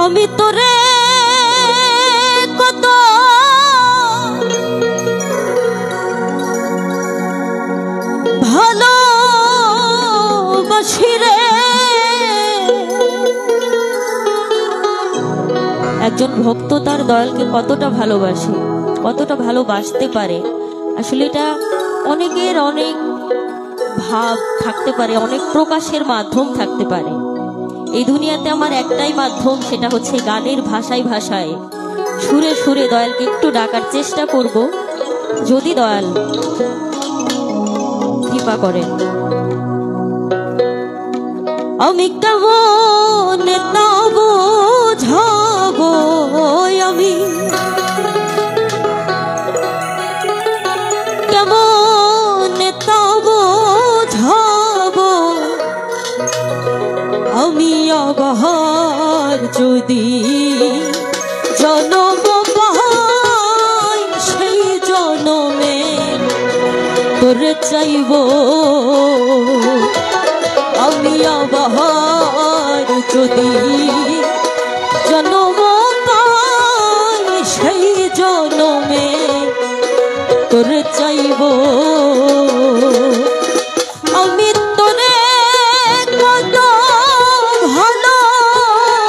আমি তোরে কত ভালোবাসি রে। একজন ভক্ত তার দয়ালকে কতটা ভালোবাসে, কতটা ভালোবাসতে পারে, আসলে এটা অনেকের অনেক ভাব থাকতে পারে, অনেক প্রকাশের মাধ্যম থাকতে পারে। এই দুনিয়াতে আমার একটাই মাধ্যম, সেটা হচ্ছে গানের ভাষায় ভাষায় সুরে সুরে দয়ালকে একটু ডাকার চেষ্টা করব, যদি দয়াল কৃপা করেন। আমি কেমন তা বোঝাবো, আমি কেমন তা বোঝাবো, আমি আবার যদি জনম পাই সেই জনমে তোরে চাইব। আমি আবার যদি জনম পাই সেই জনমে তোরে চাইব। আমি তোরে কত ভালোবাসি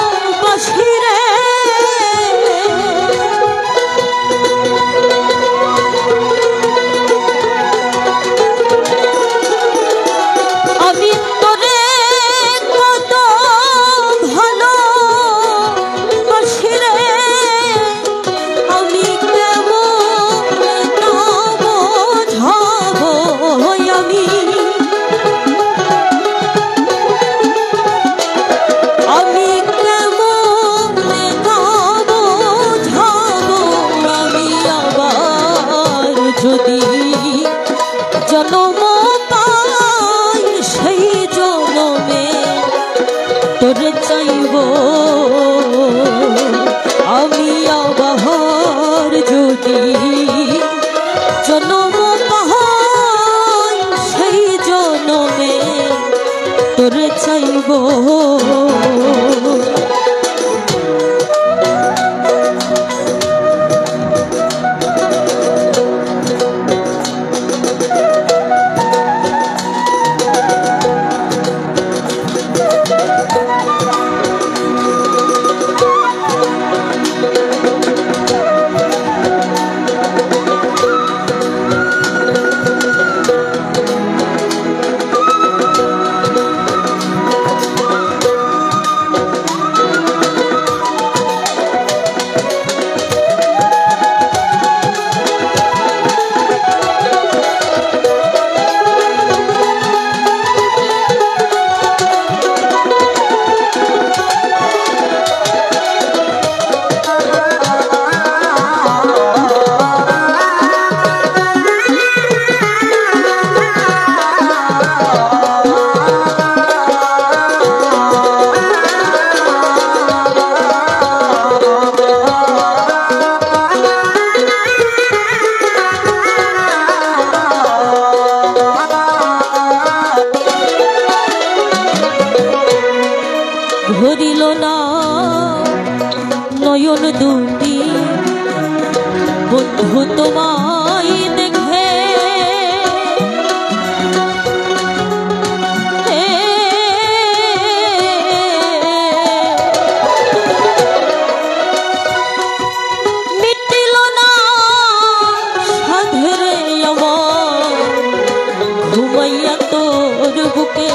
রে। আমি তোরে কত ভালোবাসি রে। আমি কেমন তা বোঝাবো, আমি কেমন তা বোঝাবো। আমি আবার যদি জনম পাই সেই জনমে তোরে চাইব। আমি আবার যদি জনম পাই সেই জনমে তোরে চাইব। ধরিল না নয়ন দুটি বন্ধু তোমায় দেখে। মিটিল না সাধেরে আমার ঘুমাইয়া তোর বুকে।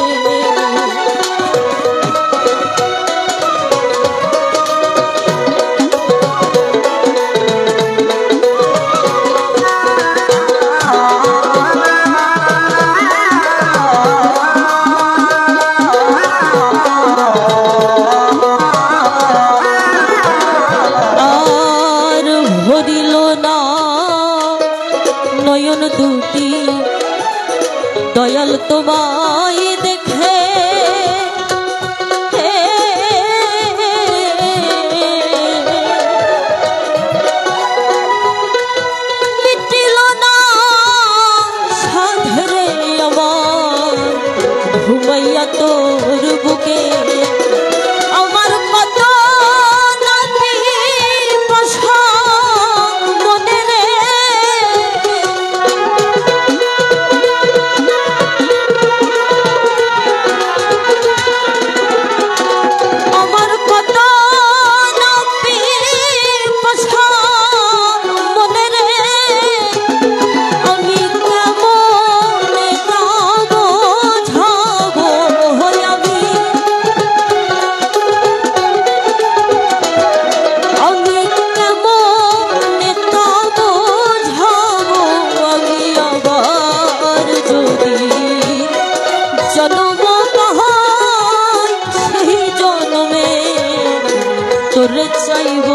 তোরে চাইব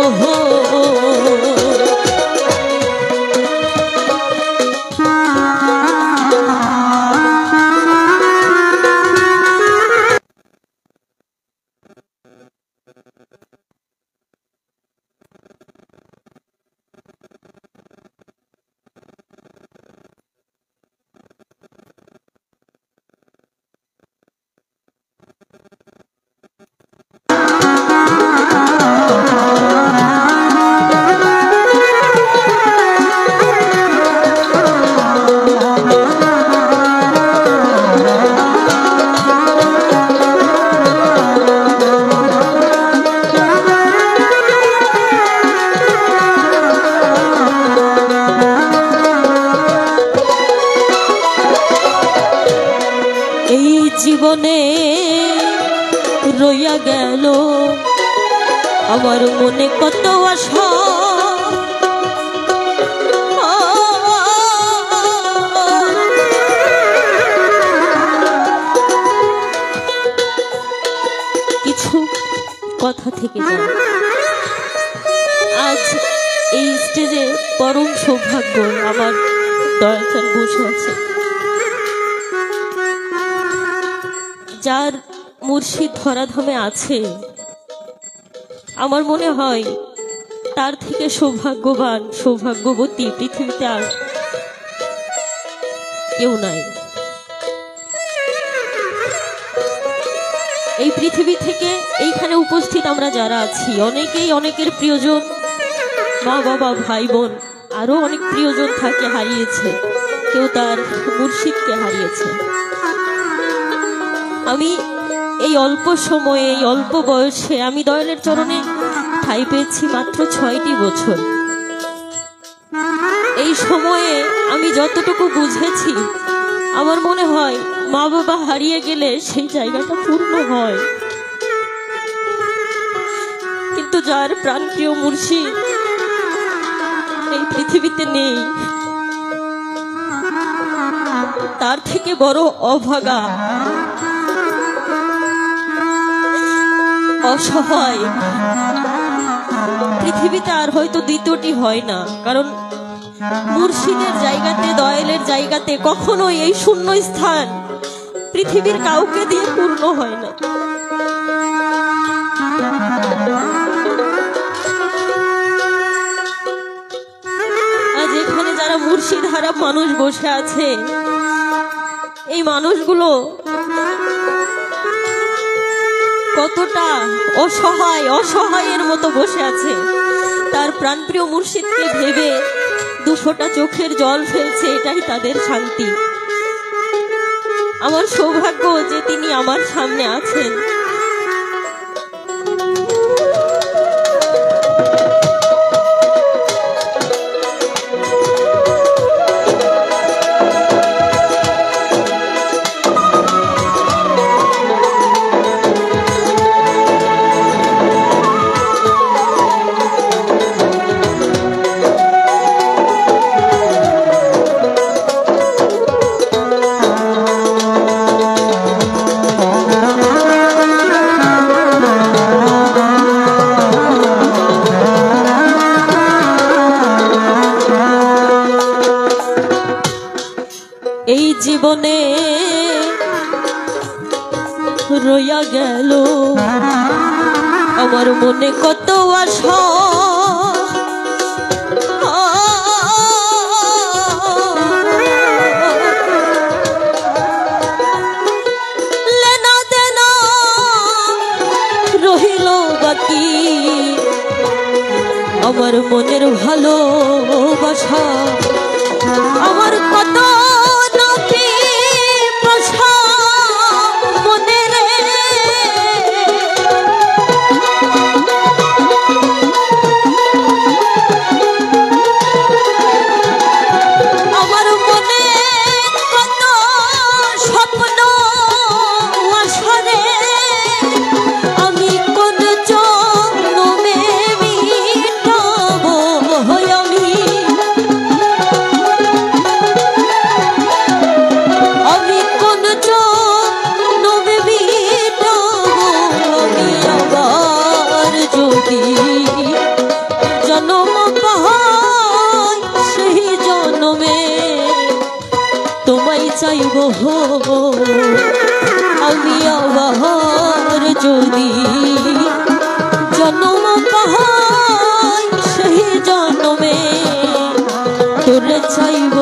জীবনে রইয়া গেল আমার মনে কত আশা কিছু কথা থেকে যায়। আজ এই স্টেজে পরম সৌভাগ্য আমার দয়াল বসে আছে, যার মুর্শিদ ধরাধামে আছে। আমার মনে হয় তার থেকে সৌভাগ্যবান সৌভাগ্যবতী পৃথিবীতে আর কেউ নাই। এই পৃথিবী থেকে এইখানে উপস্থিত আমরা যারা আছি অনেকেই অনেকের প্রিয়জন, মা বাবা ভাই বোন, আরো অনেক প্রিয়জন থাকে হারিয়েছে, কেউ তার মুর্শিদকে হারিয়েছে। আমি এই অল্প সময়ে এই অল্প বয়সে আমি দয়ালের চরণে ঠাঁই পেয়েছি মাত্র 6টি বছর। এই সময়ে আমি যতটুকু বুঝেছি আমার মনে হয় মা বাবা হারিয়ে গেলে সেই জায়গাটা পূর্ণ হয়, কিন্তু যার প্রাণপ্রিয় মুর্শিদ এই পৃথিবীতে নেই তার থেকে বড় অভাগা অসহায় পৃথিবীতে আর হয়তো দ্বিতীয়টি হয় না। কারণ মুর্শিদের জায়গাতে দয়ালের জায়গাতে কখনোই এই শূন্য স্থান পৃথিবীর কাউকে দিয়ে পূর্ণ হয় না। আজ এখানে যারা মুর্শিদ হারা মানুষ বসে আছে, এই মানুষগুলো কতটা অসহায় অসহায়ের মতো বসে আছে, তার প্রাণপ্রিয় মুর্শিদকে ভেবে 2 ফোঁটা চোখের জল ফেলছে, এটাই তাদের শান্তি। আমার সৌভাগ্য যে তিনি আমার সামনে আছেন। এই জীবনে রইয়া গেল আমার মনে কত আশা, লেনা দেনা রহিল বাকি আমার মনের ভালোবাসা, আমার কত আমি আবার যদি জন্ম পাই সেই জন্মে তোরে চাইব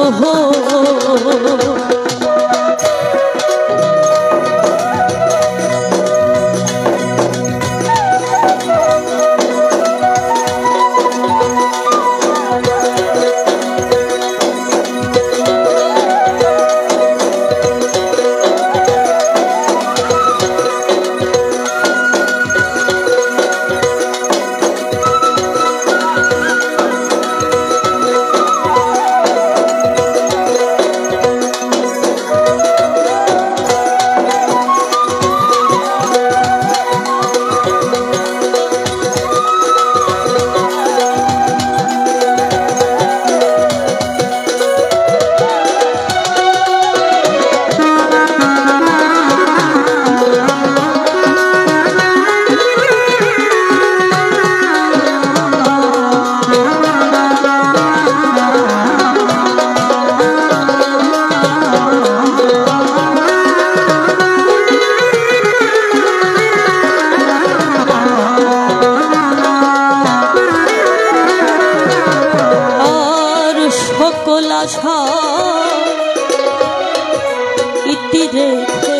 ইতি রেখে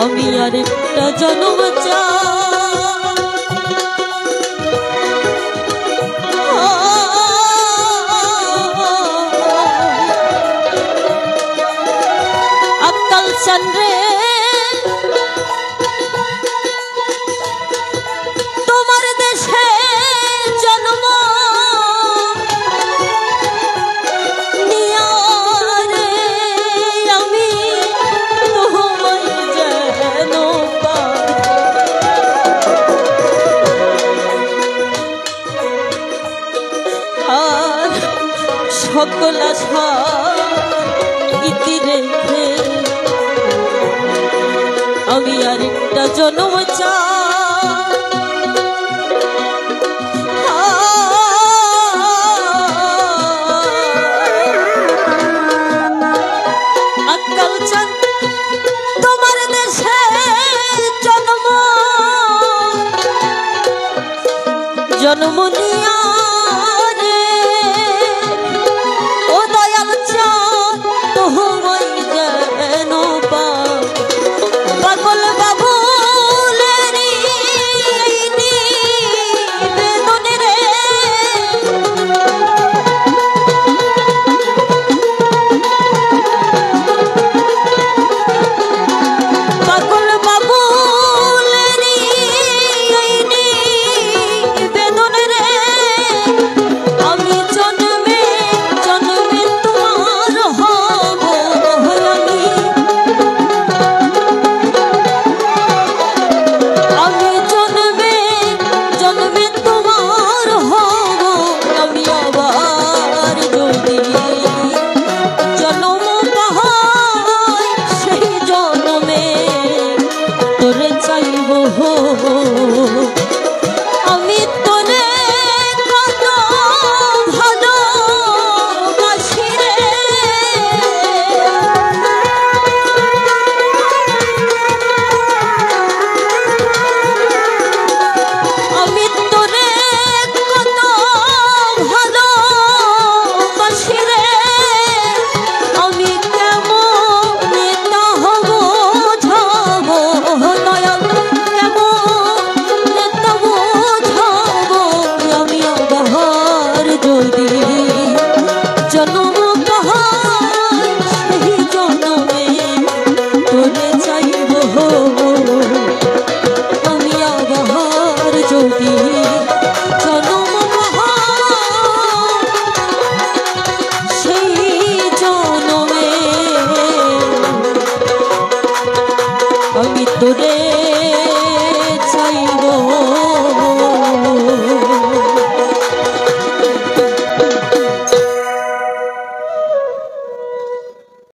আমি আরেকটা জন্ম আক্কাল চন্দ্রে তোমার দেশে জন্ম সকল আশা ইতি রেখে আমি আরেকটা জন্ম আক্কাল চাঁদ তোমার দেশে জন্ম নিয়া আমি তোরে কত ভালোবাসি রে আমি তোরে কত ভালোবাসি রে আমি কেমন হব যাবো দয়াল জন্ম পাই সেই জন্মে তোরে চাইব আমি আবার যদি জন্ম পাই সেই জন্মে আমি তোরে চাইব।